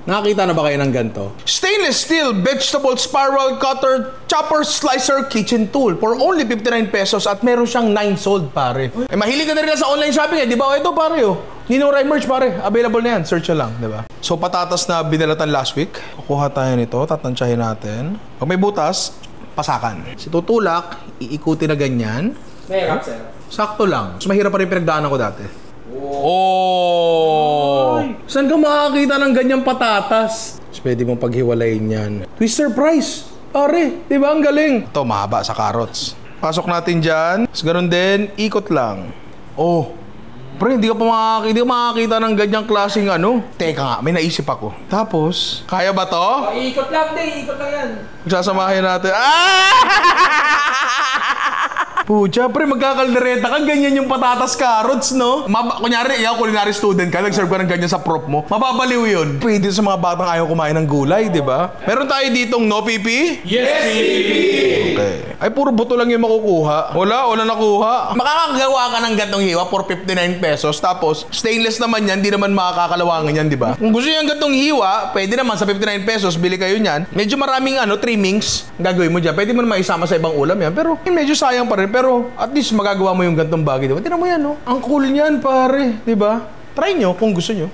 Nakakita na ba kayo ng ganito? Stainless steel vegetable spiral cutter chopper slicer kitchen tool for only 59 pesos at meron siyang 9 sold, pare. Eh, mahilig ka na rin sa online shopping, eh, di ba? Ito, pare, oh. Ninong Rai merch, pare. Available na yan. Search lang, di ba? So, patatas na binalatan last week. Kukuha tayo nito. Tatansyahin natin. Pag may butas, pasakan. Si tutulak, iikuti na ganyan. Mahirap, sir. Sakto lang. Mas mahirap pa rin pinagdaanan ko dati. Oh! Saan ka makakita ng ganyang patatas? Mas pwede mong paghiwalayin yan. Twister price! Pare, di ba ang galing? Ito, mahaba sa carrots. Pasok natin dyan. Tapos ganun din, ikot lang. Oh! Pre, hindi ka makakita ng ganyang klaseng ano. Teka nga, may naisip ako. Tapos, kaya ba to? Ikot lang din, ikot lang yan. Magsasamahin natin. Ah! Pucha, pre, magkakaldereta ka, ganyan yung patatas carrots, no? Kunyari, ikaw, culinary student ka, nag-serve ka ng ganyan sa prop mo, mababaliw yun. Pwede sa mga batang ayaw kumain ng gulay, di ba? Meron tayo ditong no pipi? Yes, pipi! Okay. Ay, puro buto lang yung makukuha. Wala nakuha. Makakagawa ka ng gantong hiwa for 59 pesos, tapos stainless naman yan, di naman makakakalawangan yan, di ba? Kung gusto nyo yung gantong hiwa, pwede naman sa 59 pesos, bili kayo niyan. Medyo maraming trimmings, gagawin mo dyan. Pwede mo naman isama sa ibang ulam yan, pero medyo sayang pa rin. Pero at least magagawa mo yung gantong bagay, di ba? Tingnan mo yan, no? Ang cool niyan, pare, di ba? Try nyo kung gusto nyo.